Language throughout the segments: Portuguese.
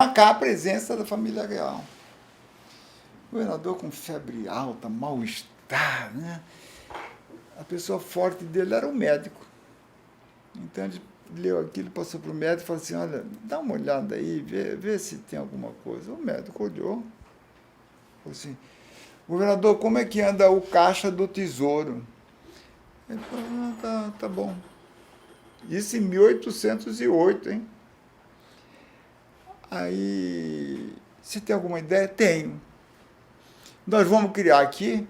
marcar a presença da família real. O governador com febre alta, mal-estar, né? A pessoa forte dele era o médico. Então ele leu aquilo, passou para o médico e falou assim, olha, dá uma olhada aí, vê se tem alguma coisa. O médico olhou, falou assim, governador, como é que anda o caixa do tesouro? Ele falou, tá bom. Isso em 1808, hein? Aí, você tem alguma ideia? Tenho. Nós vamos criar aqui,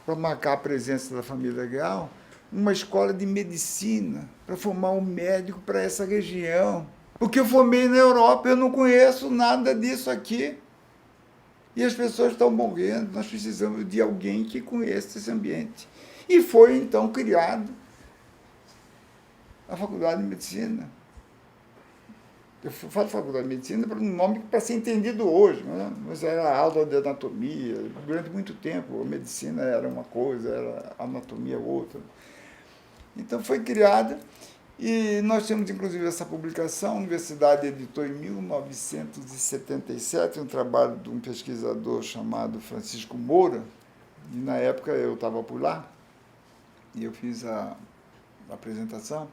para marcar a presença da família real, uma escola de medicina, para formar um médico para essa região. Porque eu formei na Europa, eu não conheço nada disso aqui. E as pessoas estão morrendo, nós precisamos de alguém que conheça esse ambiente. E foi, então, criado a Faculdade de Medicina. Eu falo Faculdade de Medicina para um nome para ser entendido hoje, né? Mas era aula de anatomia. Durante muito tempo, a medicina era uma coisa, era a anatomia outra. Então, foi criada, e nós temos, inclusive, essa publicação. A Universidade editou em 1977 um trabalho de um pesquisador chamado Francisco Moura, e na época eu estava por lá, e eu fiz a apresentação,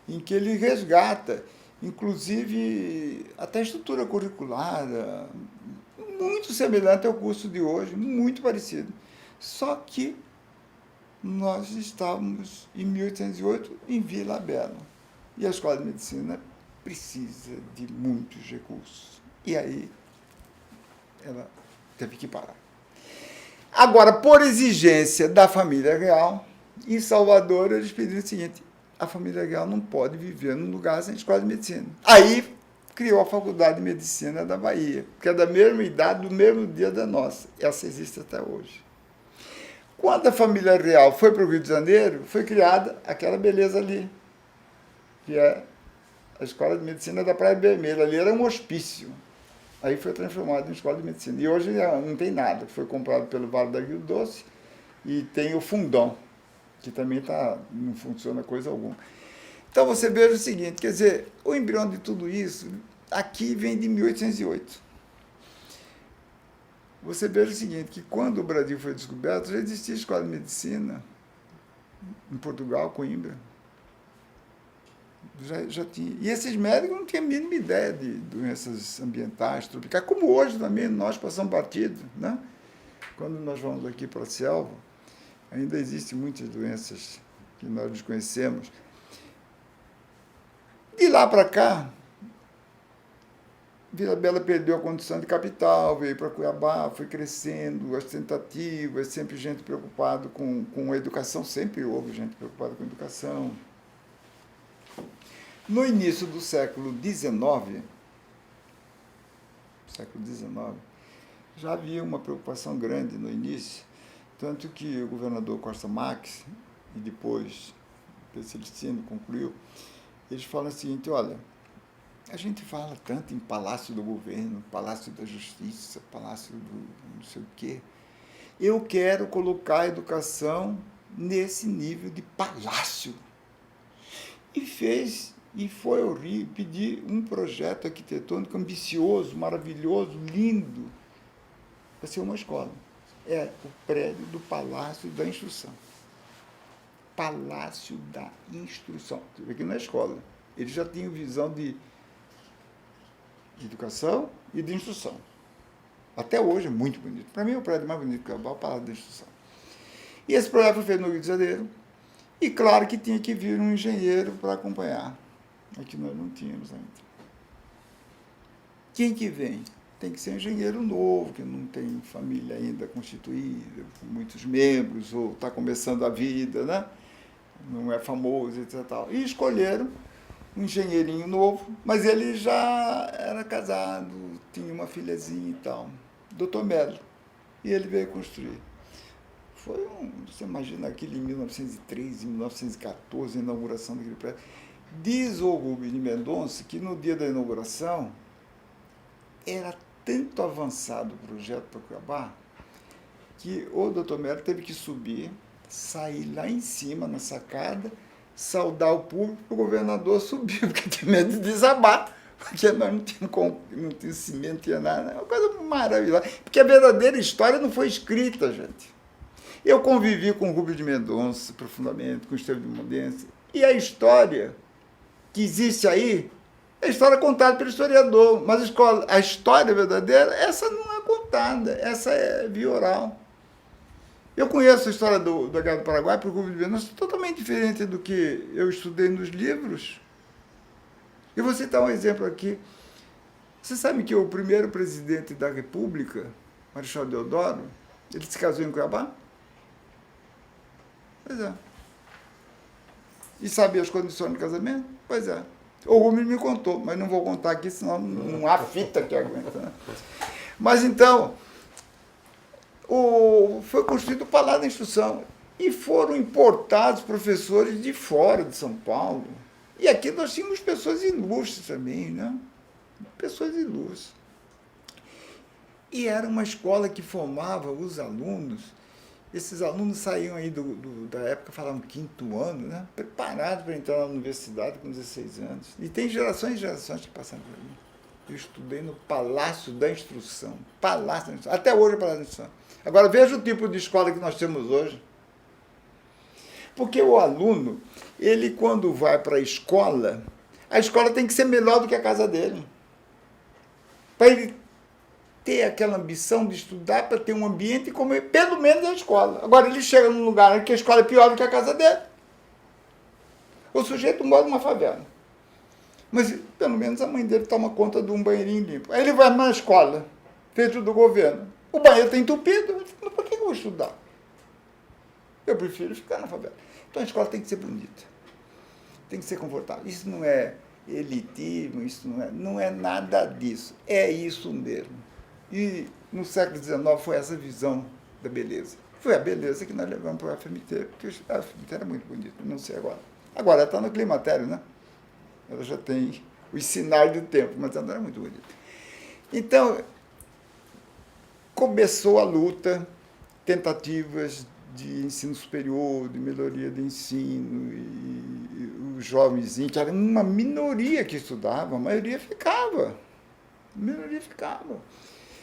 em que ele resgata, inclusive, até a estrutura curricular, muito semelhante ao curso de hoje, muito parecido. Só que nós estávamos, em 1808, em Vila Bela. E a Escola de Medicina precisa de muitos recursos. E aí, ela teve que parar. Agora, por exigência da família real, em Salvador, eles pediram o seguinte, a família real não pode viver num lugar sem escola de medicina. Aí criou a Faculdade de Medicina da Bahia, que é da mesma idade, do mesmo dia da nossa. Essa existe até hoje. Quando a família real foi para o Rio de Janeiro, foi criada aquela beleza ali, que é a Escola de Medicina da Praia Vermelha. Ali era um hospício. Aí foi transformado em Escola de Medicina. E hoje não tem nada. Foi comprado pelo Vale da Rio Doce e tem o Fundão, que também não funciona coisa alguma. Então, você veja o seguinte, quer dizer, o embrião de tudo isso, aqui vem de 1808. Você veja o seguinte, que quando o Brasil foi descoberto, já existia escola de medicina em Portugal, Coimbra. Já tinha. E esses médicos não tinham a mínima ideia de doenças ambientais, tropicais, como hoje também nós passamos batido, né? Quando nós vamos aqui para a selva, ainda existem muitas doenças que nós desconhecemos. De lá para cá, Vila Bela perdeu a condição de capital, veio para Cuiabá, foi crescendo, as tentativas, sempre gente preocupada com a educação, sempre houve gente preocupada com a educação. No início do século XIX, já havia uma preocupação grande no início, tanto que o governador Costa Marques, e depois o Celestino concluiu, eles falam o seguinte, olha, a gente fala tanto em Palácio do Governo, Palácio da Justiça, Palácio do não sei o quê, eu quero colocar a educação nesse nível de palácio. E foi ao Rio pedir um projeto arquitetônico ambicioso, maravilhoso, lindo, para ser uma escola. É o prédio do Palácio da Instrução. Palácio da Instrução. Você vê que não é escola. Eles já tinham visão de educação e de instrução. Até hoje é muito bonito. Para mim, é o prédio mais bonito que é o Palácio da Instrução. E esse projeto foi feito no Rio de Janeiro. E claro que tinha que vir um engenheiro para acompanhar. Aqui nós não tínhamos ainda. Quem que vem? Tem que ser um engenheiro novo, que não tem família ainda constituída, com muitos membros, ou está começando a vida, né? Não é famoso, etc. E escolheram um engenheirinho novo, mas ele já era casado, tinha uma filhazinha e tal, Dr. Melo. E ele veio construir. Você imagina aquilo em 1913, em 1914, a inauguração daquele prédio. Diz o Rubens de Mendonça que no dia da inauguração era tanto avançado o projeto para Cuiabá que o Dr. Melo teve que subir, sair lá em cima, na sacada, saudar o público, o governador subir, porque tinha medo de desabar, porque nós não tínhamos cimento, não tinha nada. É uma coisa maravilhosa. Porque a verdadeira história não foi escrita, gente. Eu convivi com o Rubens de Mendonça profundamente, com o Estevão de Mundense, e a história que existe aí é a história contada pelo historiador, mas a história verdadeira, essa não é contada, essa é via oral. Eu conheço a história da Guerra do Paraguai por Rubens de Mendonça, totalmente diferente do que eu estudei nos livros. Eu vou citar um exemplo aqui. Você sabe que o primeiro presidente da República, Marechal Deodoro, ele se casou em Cuiabá? Pois é. E sabia as condições do casamento? Pois é. O Rubens me contou, mas não vou contar aqui, senão não há fita que aguenta. Né? Mas então, foi construído o Palácio da Instrução e foram importados professores de fora de São Paulo. E aqui nós tínhamos pessoas ilustres também, né? Pessoas ilustres. E era uma escola que formava os alunos. Esses alunos saíam aí da época, falavam quinto ano, né? Preparados para entrar na universidade com 16 anos. E tem gerações e gerações que passaram por ali. Eu estudei no Palácio da Instrução. Palácio da Instrução. Até hoje é o Palácio da Instrução. Agora, veja o tipo de escola que nós temos hoje. Porque o aluno, ele quando vai para a escola tem que ser melhor do que a casa dele. Para ele ter aquela ambição de estudar, para ter um ambiente como pelo menos a escola. Agora, ele chega num lugar que a escola é pior do que a casa dele. O sujeito mora numa favela. Mas, pelo menos, a mãe dele toma conta de um banheirinho limpo. Aí ele vai na escola, feito do governo. O banheiro está entupido. Ele fala, por que eu vou estudar? Eu prefiro ficar na favela. Então, a escola tem que ser bonita. Tem que ser confortável. Isso não é elitismo, isso não é nada disso. É isso mesmo. E no século XIX foi essa visão da beleza. Foi a beleza que nós levamos para o FMT, porque o FMT era muito bonito, não sei agora. Agora está no climatério, né? Ela já tem os sinais do tempo, mas ela era muito bonita. Então, começou a luta, tentativas de ensino superior, de melhoria do ensino, e os jovenzinhos, que era uma minoria que estudava, a maioria ficava. A minoria ficava.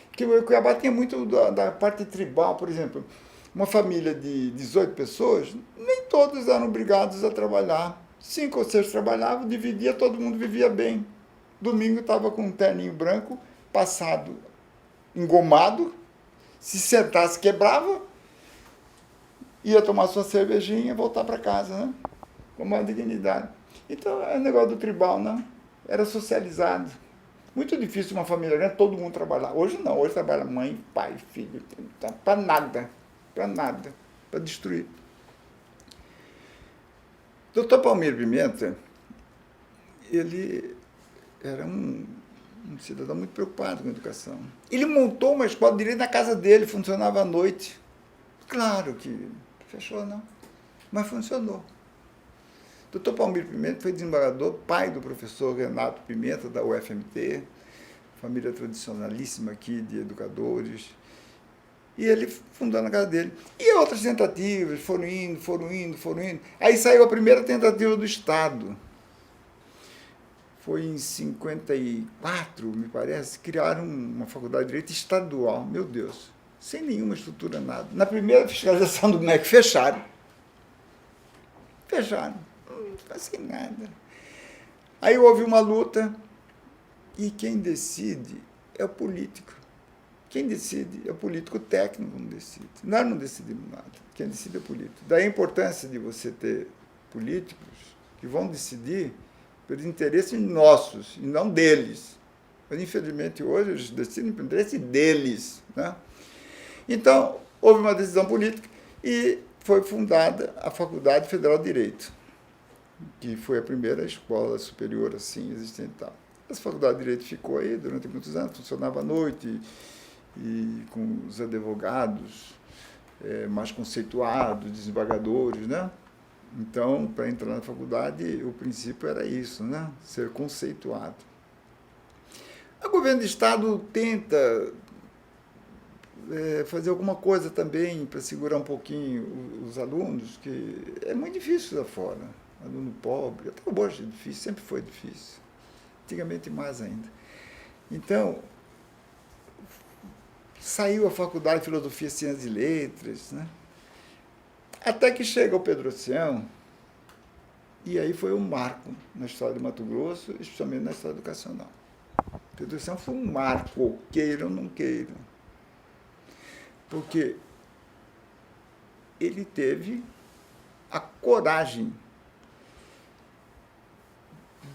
Porque o Cuiabá tinha muito da parte tribal, por exemplo. Uma família de 18 pessoas, nem todos eram obrigados a trabalhar. 5 ou 6 trabalhavam, dividia, todo mundo vivia bem. Domingo estava com um terninho branco, passado, engomado, se sentasse, quebrava, ia tomar sua cervejinha e voltar para casa, né? Com maior dignidade. Então, é o negócio do tribal, né? Era socializado. Muito difícil uma família grande, todo mundo trabalhar. Hoje não, hoje trabalha mãe, pai, filho, para nada, para destruir. Dr. Palmiro Pimenta, ele era um cidadão muito preocupado com a educação. Ele montou uma escola de direito na casa dele, funcionava à noite. Claro que fechou, não, mas funcionou. Dr. Palmiro Pimenta foi desembargador, pai do professor Renato Pimenta, da UFMT, família tradicionalíssima aqui de educadores. E ele fundou na casa dele. E outras tentativas foram indo. Aí saiu a primeira tentativa do Estado. Foi em 54, me parece, criaram uma faculdade de Direito estadual. Meu Deus, sem nenhuma estrutura, nada. Na primeira fiscalização do MEC, fecharam. Não fazia nada. Aí houve uma luta e quem decide é o político. Quem decide é o político técnico, não decide. Nós não decidimos nada. Quem decide é o político. Daí a importância de você ter políticos que vão decidir pelos interesses nossos e não deles. Mas, infelizmente, hoje eles decidem pelo interesse deles. Né? Então, houve uma decisão política e foi fundada a Faculdade Federal de Direito, que foi a primeira escola superior assim existente. Essa Faculdade de Direito ficou aí durante muitos anos, funcionava à noite e com os advogados mais conceituados, desembargadores, né? Então, para entrar na faculdade, o princípio era isso, né? Ser conceituado. O governo do Estado tenta fazer alguma coisa também para segurar um pouquinho os alunos, que é muito difícil lá fora. Aluno pobre, até hoje é difícil, sempre foi difícil. antigamente mais ainda. Então, saiu a Faculdade de Filosofia, Ciências e Letras, né? Até que chega o Pedro Oceano, e aí foi um marco na história de Mato Grosso, especialmente na história educacional. O Pedro Oceano foi um marco, queiram ou não queiram. Porque ele teve a coragem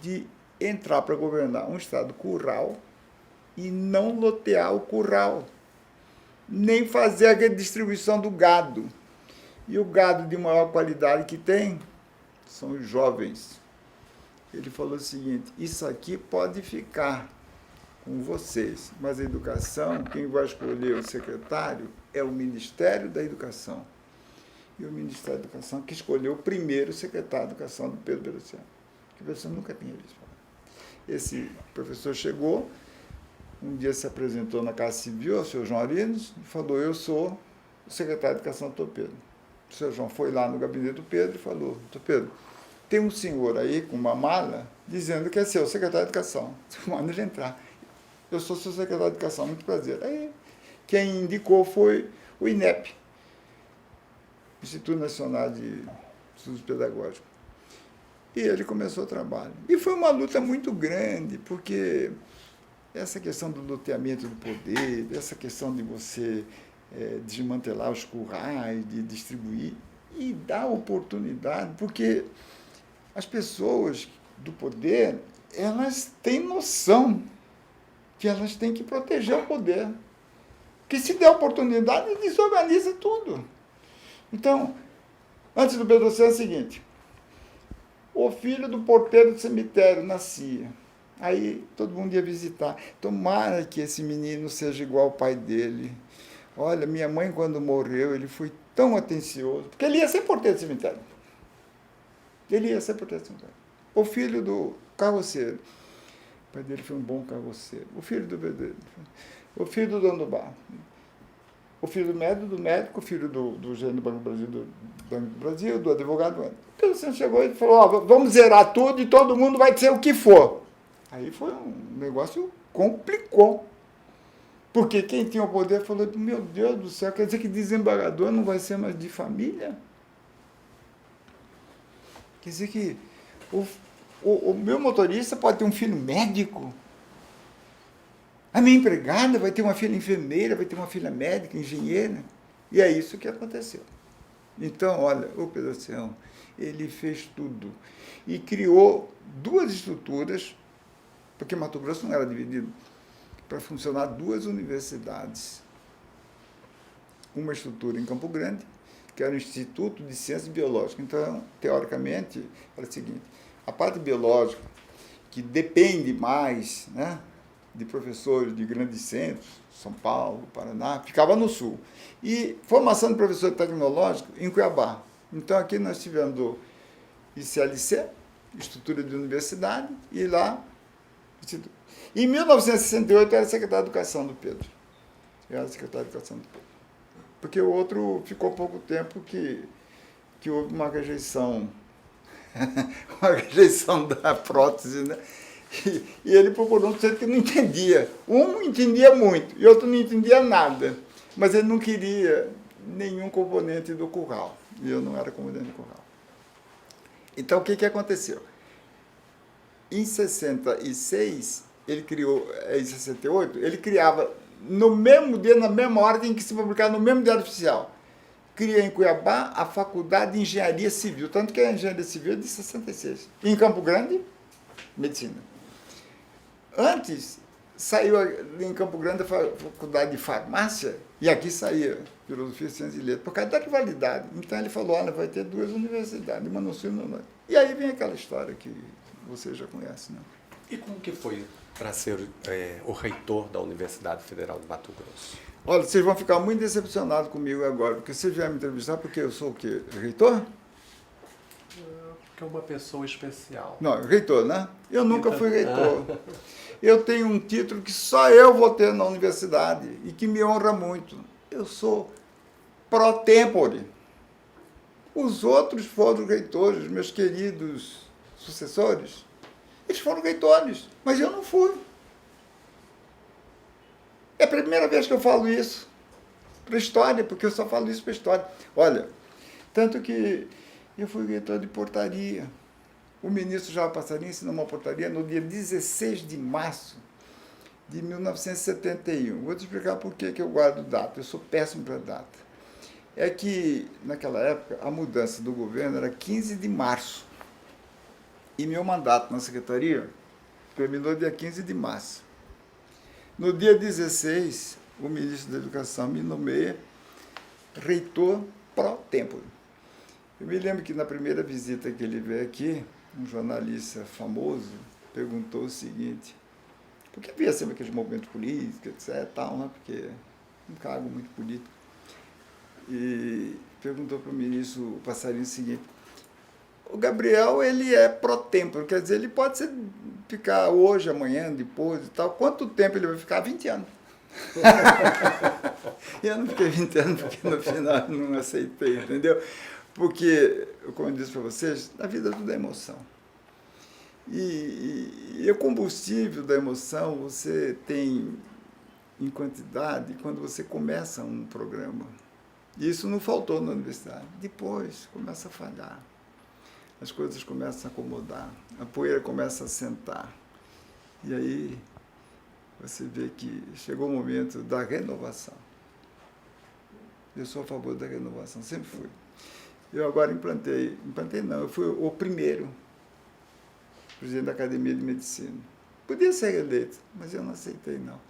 de entrar para governar um estado curral e não lotear o curral, nem fazer a redistribuição do gado. E o gado de maior qualidade que tem são os jovens. Ele falou o seguinte: isso aqui pode ficar com vocês, mas a educação, quem vai escolher o secretário é o Ministério da Educação. E o Ministério da Educação que escolheu o primeiro secretário de Educação do Pedro Oceano, que o professor nunca tinha visto falar. Esse professor chegou, um dia se apresentou na Casa Civil, o senhor João Arinos, e falou: eu sou o secretário de Educação do Dr. Pedro. O senhor João foi lá no gabinete do Pedro e falou: Dr. Pedro, tem um senhor aí com uma mala dizendo que é seu secretário de Educação. Você manda ele entrar. Eu sou seu secretário de Educação, muito prazer. Aí, quem indicou foi o INEP, Instituto Nacional de Estudos Pedagógicos. E ele começou o trabalho. E foi uma luta muito grande, porque essa questão do loteamento do poder, essa questão de você desmantelar os currais, de distribuir, e dar oportunidade, porque as pessoas do poder, elas têm noção que elas têm que proteger o poder. Que se der oportunidade, desorganiza tudo. Então, antes do Pedro Oceano é o seguinte: o filho do porteiro do cemitério nascia. Aí todo mundo ia visitar. Tomara que esse menino seja igual ao pai dele. Olha, minha mãe, quando morreu, ele foi tão atencioso. Porque ele ia ser porteiro do cemitério. Ele ia ser porteiro do cemitério. O filho do carroceiro. O pai dele foi um bom carroceiro. O filho do pedreiro. O filho do dono do bar. O filho do médico, o filho do gerente do Banco do Brasil, do advogado. O Pedro Oceano chegou e falou: ó, vamos zerar tudo e todo mundo vai ser o que for. Aí foi um negócio complicou. Porque quem tinha o poder falou: meu Deus do céu, quer dizer que desembargador não vai ser mais de família? Quer dizer que o meu motorista pode ter um filho médico? A minha empregada vai ter uma filha enfermeira, vai ter uma filha médica, engenheira? E é isso que aconteceu. Então, olha, o Pedro Oceano, ele fez tudo. E criou duas estruturas, porque Mato Grosso não era dividido, para funcionar duas universidades. Uma estrutura em Campo Grande, que era o Instituto de Ciências Biológicas. Então, teoricamente, era o seguinte: a parte biológica, que depende mais, né, de professores de grandes centros, São Paulo, Paraná, ficava no sul. E formação de professor tecnológico em Cuiabá. Então, aqui nós tivemos o ICLC, Estrutura de Universidade, e lá... Em 1968, eu era secretário de Educação do Pedro. Eu era secretário de Educação do Pedro. Porque o outro ficou pouco tempo que houve uma rejeição, uma rejeição da prótese, né? E ele procurou um centro que não entendia. Um entendia muito e outro não entendia nada. Mas ele não queria nenhum componente do curral. E eu não era componente do curral. Então, o que aconteceu? Em 66, ele criou, em 68, ele criava no mesmo dia, na mesma hora, tem que se publicar no mesmo diário oficial. Cria em Cuiabá a Faculdade de Engenharia Civil, tanto que a Engenharia Civil é de 66. E em Campo Grande, Medicina. Antes, saiu em Campo Grande a Faculdade de Farmácia, e aqui saía Filosofia, Ciências e Letras, por causa da rivalidade. Então ele falou: olha, vai ter duas universidades, uma no sul e uma no... E aí vem aquela história que você já conhece, né? E como que foi para ser o reitor da Universidade Federal de Mato Grosso? Olha, vocês vão ficar muito decepcionados comigo agora, porque vocês vieram me entrevistar porque eu sou o quê? Reitor? Porque é uma pessoa especial. Não, reitor, né? Eu nunca fui reitor. Eu tenho um título que só eu vou ter na universidade e que me honra muito. Eu sou pro tempore. Os outros foram reitores, meus queridos sucessores. Eles foram reitores, mas eu não fui. É a primeira vez que eu falo isso para a história, porque eu só falo isso para a história. Olha, tanto que eu fui reitor de portaria. O ministro João Passarinho ensinou uma portaria no dia 16 de março de 1971. Vou te explicar por que eu guardo data. Eu sou péssimo para data. É que, naquela época, a mudança do governo era 15 de março. E meu mandato na secretaria terminou dia 15 de março. No dia 16, o ministro da Educação me nomeia reitor pro tempore. Eu me lembro que na primeira visita que ele veio aqui, um jornalista famoso perguntou o seguinte, porque havia sempre aqueles movimentos políticos, etc., tal, né, porque é um cargo muito político, e perguntou para o ministro Passarinho o seguinte, o Gabriel, ele é pro tempore, quer dizer, ele pode ficar hoje, amanhã, depois e tal. Quanto tempo ele vai ficar? 20 anos. E eu não fiquei 20 anos porque no final eu não aceitei, entendeu? Porque, como eu disse para vocês, na vida tudo é emoção. E o combustível da emoção você tem em quantidade quando você começa um programa. E isso não faltou na universidade. Depois começa a falhar. As coisas começam a acomodar, a poeira começa a sentar. E aí você vê que chegou o momento da renovação. Eu sou a favor da renovação, sempre fui. Eu agora implantei não, eu fui o primeiro presidente da Academia de Medicina. Podia ser eleito, mas eu não aceitei não.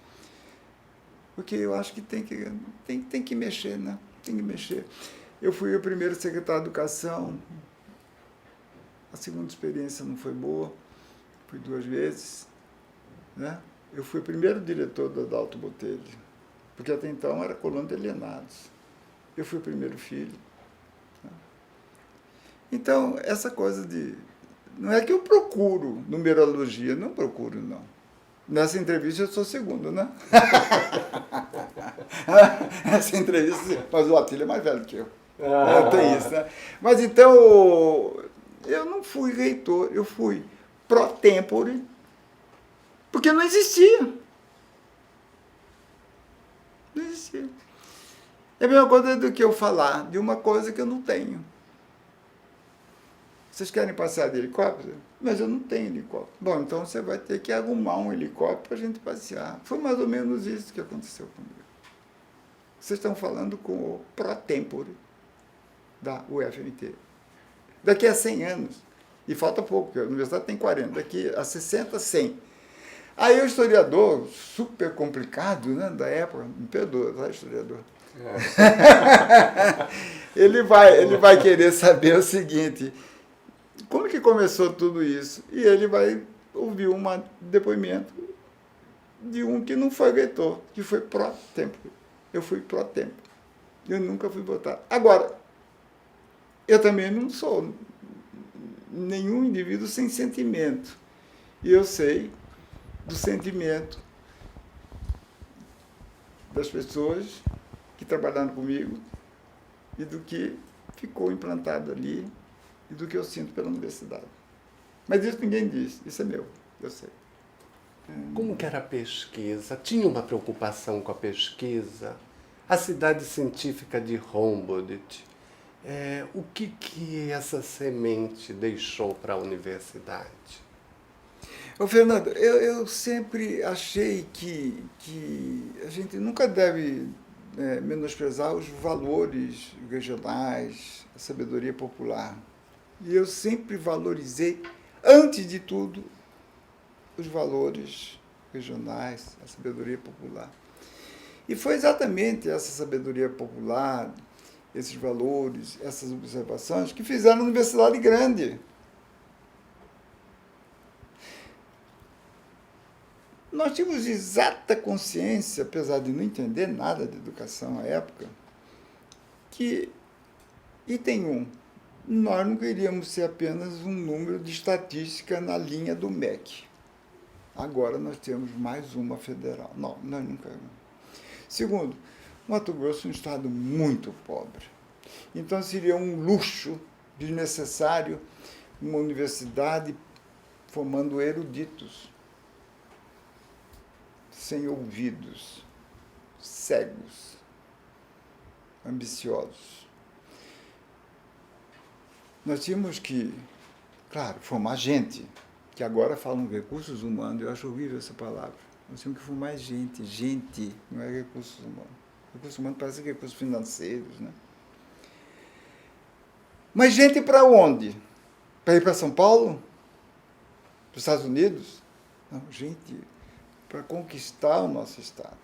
Porque eu acho que tem que mexer, né? Tem que mexer. Eu fui o primeiro secretário de Educação. A segunda experiência não foi boa, fui 2 vezes, né? Eu fui o primeiro diretor da Adalto Botelho, porque até então era coluna de alienados. Eu fui o primeiro filho. Né? Então, essa coisa de... Não é que eu procuro numerologia, não procuro, não. Nessa entrevista eu sou segundo, né? Essa entrevista, mas o Atílio é mais velho que eu. Tem isso, né? Mas então... Eu não fui reitor, eu fui pro tempore, porque não existia. Não existia. É a mesma coisa do que eu falar de uma coisa que eu não tenho. Vocês querem passear de helicóptero? Mas eu não tenho helicóptero. Bom, então você vai ter que arrumar um helicóptero para a gente passear. Foi mais ou menos isso que aconteceu comigo. Vocês estão falando com o pro tempore da UFMT. Daqui a 100 anos, e falta pouco, porque a universidade tem 40, daqui a 60, 100. Aí o historiador, super complicado, né, da época, me perdoa, tá, historiador? Ele vai querer saber o seguinte, como que começou tudo isso? E ele vai ouvir um depoimento de um que não foi reitor, que foi pró-tempo. Eu fui pró-tempo. Eu nunca fui votado. Agora, eu também não sou nenhum indivíduo sem sentimento. E eu sei do sentimento das pessoas que trabalharam comigo e do que ficou implantado ali e do que eu sinto pela universidade. Mas isso ninguém diz, isso é meu, eu sei. Como que era a pesquisa? Tinha uma preocupação com a pesquisa? A cidade científica de Humboldt, o que essa semente deixou para a universidade? Ô, Fernando, eu sempre achei que a gente nunca deve menosprezar os valores regionais, a sabedoria popular. E eu sempre valorizei, antes de tudo, os valores regionais, a sabedoria popular. E foi exatamente essa sabedoria popular, esses valores, essas observações, que fizeram a universidade grande. Nós tínhamos exata consciência, apesar de não entender nada de educação à época, que, item 1, nós não queríamos ser apenas um número de estatística na linha do MEC. Agora nós temos mais uma federal. Não, nós nunca... Segundo, Mato Grosso é um estado muito pobre. Então seria um luxo desnecessário uma universidade formando eruditos, sem ouvidos, cegos, ambiciosos. Nós tínhamos que, claro, formar gente, que agora falam recursos humanos, eu acho horrível essa palavra. Nós tínhamos que formar gente, não é recursos humanos. Recursos humanos parece recursos financeiros, né? Mas gente para onde? Para ir para São Paulo? Para os Estados Unidos? Não, gente para conquistar o nosso Estado.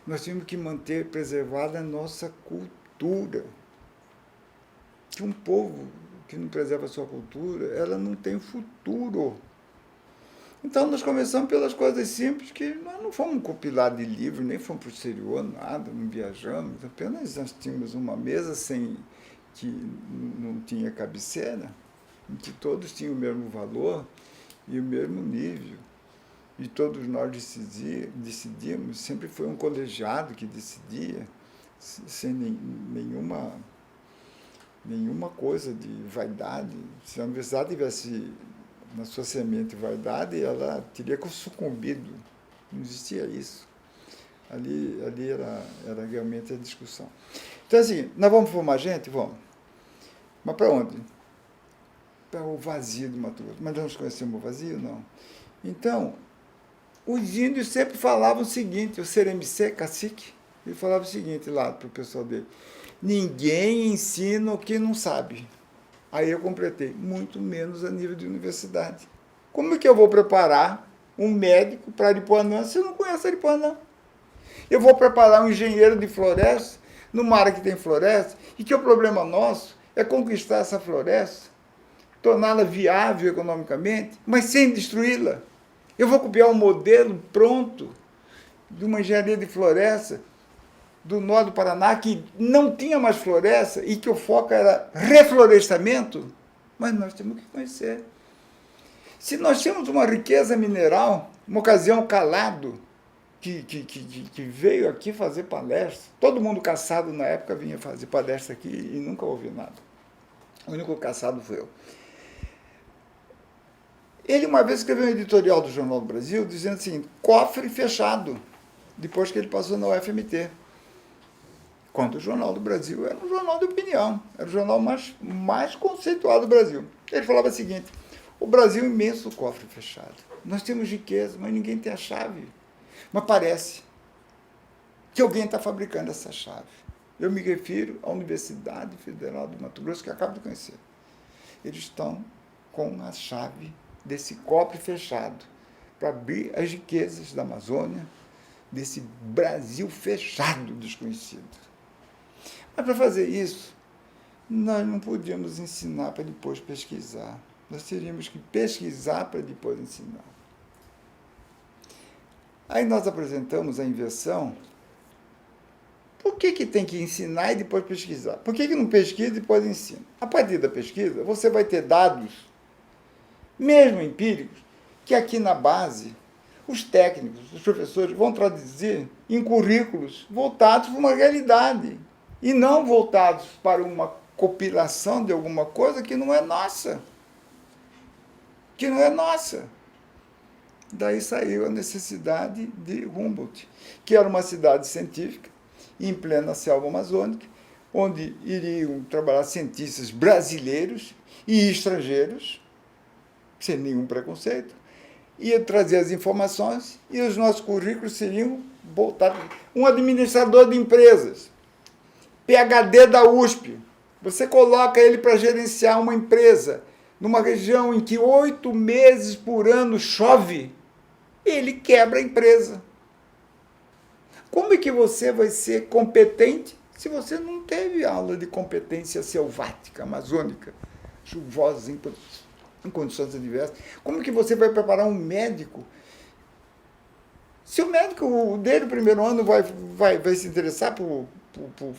Nós tínhamos que manter preservada a nossa cultura. Que um povo que não preserva a sua cultura, ela não tem futuro. Então, nós começamos pelas coisas simples, que nós não fomos compilar de livro, nem fomos para o exterior, nada, não viajamos, apenas nós tínhamos uma mesa que não tinha cabeceira, em que todos tinham o mesmo valor e o mesmo nível. E todos nós decidimos, sempre foi um colegiado que decidia, sem nenhuma coisa de vaidade. Se a universidade tivesse na sua semente vaidade, ela teria sucumbido. Não existia isso. Ali era realmente a discussão. Então, assim, nós vamos formar gente? Vamos. Mas para onde? Para o vazio do Mato Grosso. Mas nós conhecemos o vazio? Não. Então, os índios sempre falavam o seguinte, o Seremicê, cacique, ele falava o seguinte lá para o pessoal dele: ninguém ensina o que não sabe. Aí eu completei, muito menos a nível de universidade. Como é que eu vou preparar um médico para Aripuanã se eu não conheço Aripuanã? Eu vou preparar um engenheiro de floresta, numa área que tem floresta, e que o problema nosso é conquistar essa floresta, torná-la viável economicamente, mas sem destruí-la. Eu vou copiar um modelo pronto de uma engenharia de floresta do norte do Paraná, que não tinha mais floresta e que o foco era reflorestamento, mas nós temos que conhecer. Se nós temos uma riqueza mineral, uma ocasião calado, que veio aqui fazer palestra, todo mundo caçado na época vinha fazer palestra aqui e nunca ouvi nada. O único caçado foi eu. Ele uma vez escreveu um editorial do Jornal do Brasil dizendo assim, cofre fechado, depois que ele passou na UFMT. Quando o Jornal do Brasil era um jornal de opinião, era o jornal mais conceituado do Brasil. Ele falava o seguinte, o Brasil é um imenso cofre fechado. Nós temos riqueza, mas ninguém tem a chave. Mas parece que alguém está fabricando essa chave. Eu me refiro à Universidade Federal do Mato Grosso, que eu acabo de conhecer. Eles estão com a chave desse cofre fechado para abrir as riquezas da Amazônia, desse Brasil fechado, desconhecido. Mas para fazer isso, nós não podíamos ensinar para depois pesquisar. Nós teríamos que pesquisar para depois ensinar. Aí nós apresentamos a inversão. Por que tem que ensinar e depois pesquisar? Por que não pesquisa e depois ensina? A partir da pesquisa, você vai ter dados, mesmo empíricos, que aqui na base, os técnicos, os professores vão traduzir em currículos voltados para uma realidade e não voltados para uma compilação de alguma coisa que não é nossa. Que não é nossa. Daí saiu a necessidade de Humboldt, que era uma cidade científica, em plena selva amazônica, onde iriam trabalhar cientistas brasileiros e estrangeiros, sem nenhum preconceito, ia trazer as informações e os nossos currículos seriam voltados. Um administrador de empresas, PhD da USP, você coloca ele para gerenciar uma empresa numa região em que 8 meses por ano chove, ele quebra a empresa. Como é que você vai ser competente se você não teve aula de competência selvática, amazônica, chuvosa, em condições adversas? Como que você vai preparar um médico? Se o médico dele, no primeiro ano, vai se interessar por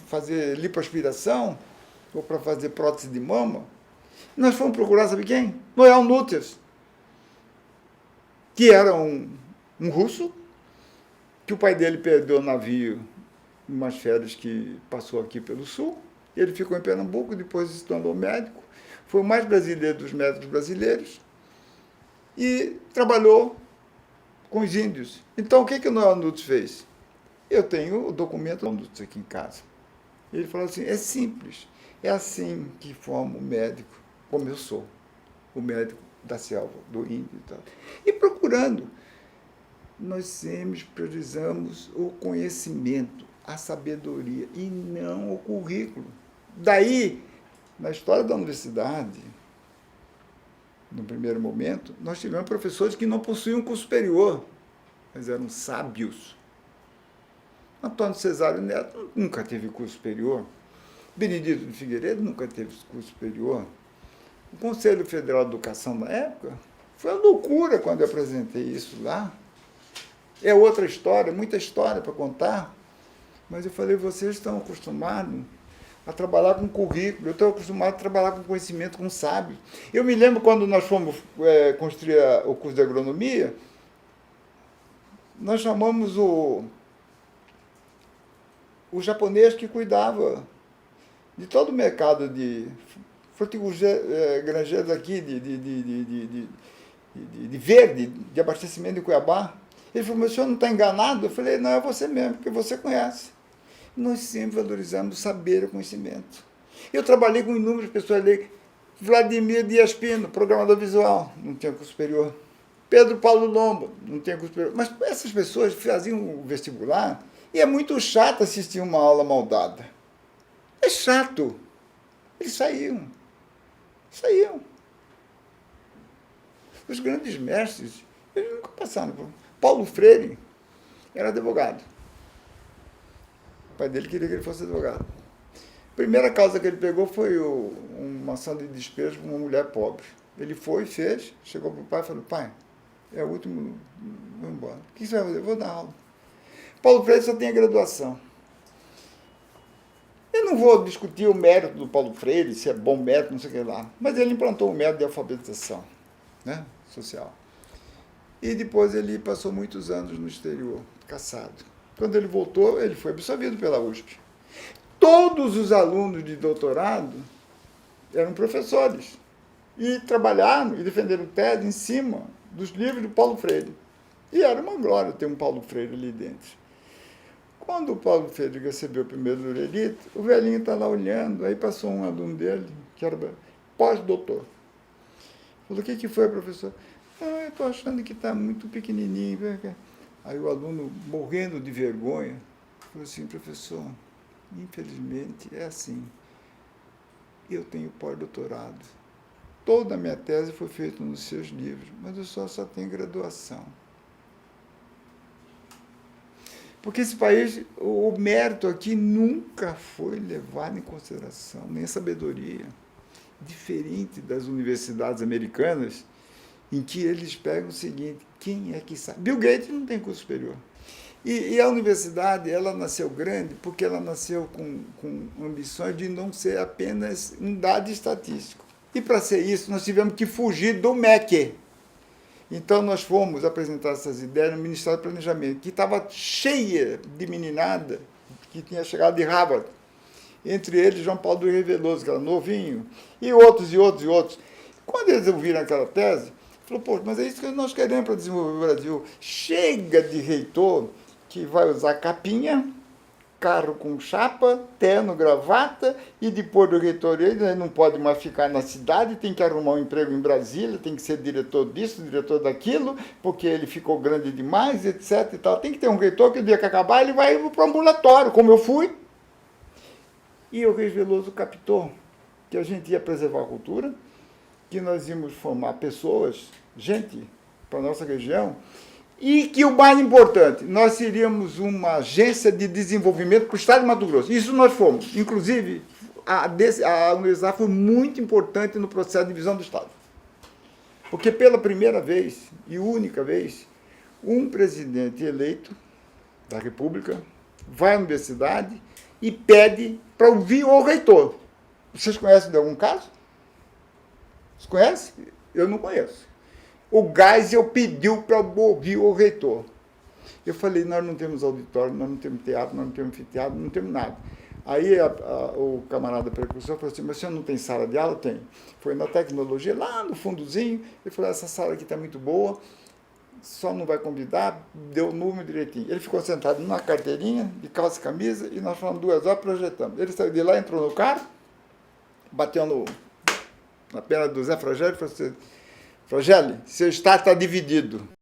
fazer lipoaspiração ou para fazer prótese de mama, nós fomos procurar, sabe quem? Noel Nutters, que era um russo, que o pai dele perdeu o navio em umas férias que passou aqui pelo sul. Ele ficou em Pernambuco, depois se tornou médico, foi o mais brasileiro dos médicos brasileiros e trabalhou com os índios. Então, o que o Noel Nunes fez? Eu tenho o documento do Nunes aqui em casa. Ele falou assim, é simples, é assim que forma o médico, como eu sou, o médico da selva, do índio e tal. E procurando, nós sempre priorizamos o conhecimento, a sabedoria, e não o currículo. Daí, na história da universidade, no primeiro momento, nós tivemos professores que não possuíam curso superior, mas eram sábios. Antônio Cesário Neto nunca teve curso superior. Benedito de Figueiredo nunca teve curso superior. O Conselho Federal de Educação na época foi uma loucura quando eu apresentei isso lá. É outra história, muita história para contar. Mas eu falei, vocês estão acostumados a trabalhar com currículo, eu estou acostumado a trabalhar com conhecimento, com sábio. Eu me lembro quando nós fomos construir o curso de agronomia, nós chamamos o japonês que cuidava de todo o mercado de granjeiros aqui, de verde, de abastecimento de Cuiabá. Ele falou, mas o senhor não está enganado? Eu falei, não, é você mesmo, porque você conhece. Nós sempre valorizamos o saber e o conhecimento. Eu trabalhei com inúmeras pessoas ali. Vladimir Dias Pino, programador visual, não tinha curso superior. Pedro Paulo Lomba, não tinha curso superior. Mas essas pessoas faziam o vestibular e é muito chato assistir uma aula mal dada. É chato. Eles saíam. Saíam. Os grandes mestres, eles nunca passaram por... Paulo Freire era advogado. O pai dele queria que ele fosse advogado. A primeira causa que ele pegou foi uma ação de despejo de uma mulher pobre. Ele foi, fez, chegou para o pai e falou, pai, é o último, vou embora. O que você vai fazer? Eu vou dar aula. Paulo Freire só tem a graduação. Eu não vou discutir o mérito do Paulo Freire, se é bom mérito, não sei o que lá, mas ele implantou um método de alfabetização, né, social. E depois ele passou muitos anos no exterior, caçado. Quando ele voltou, ele foi absorvido pela USP. Todos os alunos de doutorado eram professores e trabalharam e defenderam tese em cima dos livros do Paulo Freire. E era uma glória ter um Paulo Freire ali dentro. Quando o Paulo Freire recebeu o primeiro Lurelito, o velhinho está lá olhando, aí passou um aluno dele, que era pós-doutor. Falou, o que foi, professor? Ah, eu estou achando que está muito pequenininho. Aí o aluno, morrendo de vergonha, falou assim, professor, infelizmente é assim. Eu tenho pós-doutorado. Toda a minha tese foi feita nos seus livros, mas eu só tenho graduação. Porque esse país, o mérito aqui nunca foi levado em consideração, nem a sabedoria. Diferente das universidades americanas, em que eles pegam o seguinte, quem é que sabe? Bill Gates não tem curso superior. E a universidade, ela nasceu grande porque ela nasceu com ambições de não ser apenas um dado estatístico. E para ser isso, nós tivemos que fugir do MEC. Então, nós fomos apresentar essas ideias no Ministério do Planejamento, que estava cheia de meninada que tinha chegado de Harvard. Entre eles, João Paulo do Veloso, que era novinho, e outros, e outros, e outros. Quando eles ouviram aquela tese, falou, pô, mas é isso que nós queremos para desenvolver o Brasil. Chega de reitor que vai usar capinha, carro com chapa, terno, gravata, e depois do reitor ele não pode mais ficar na cidade, tem que arrumar um emprego em Brasília, tem que ser diretor disso, diretor daquilo, porque ele ficou grande demais, etc. E tal. Tem que ter um reitor que o dia que acabar ele vai para o ambulatório, como eu fui. E o Reis Veloso captou que a gente ia preservar a cultura, que nós íamos formar pessoas, gente, para a nossa região, e que o mais importante, nós seríamos uma agência de desenvolvimento para o Estado de Mato Grosso. Isso nós fomos. Inclusive, a universidade foi muito importante no processo de divisão do Estado. Porque pela primeira vez, e única vez, um presidente eleito da República vai à universidade e pede para ouvir o reitor. Vocês conhecem de algum caso? Vocês conhecem? Eu não conheço. O Geisel pediu para ouvir o reitor. Eu falei, nós não temos auditório, nós não temos teatro, nós não temos anfiteatro, não temos nada. Aí o camarada precursor falou assim, mas o senhor não tem sala de aula? Tem. Foi na tecnologia, lá no fundozinho, ele falou, essa sala aqui está muito boa, só não vai convidar, deu o número direitinho. Ele ficou sentado numa carteirinha, de calça e camisa, e nós falamos 2 horas, projetamos. Ele saiu de lá, entrou no carro, bateu na perna do Zé Fragélio e falou assim, Fragélio, seu estado está dividido.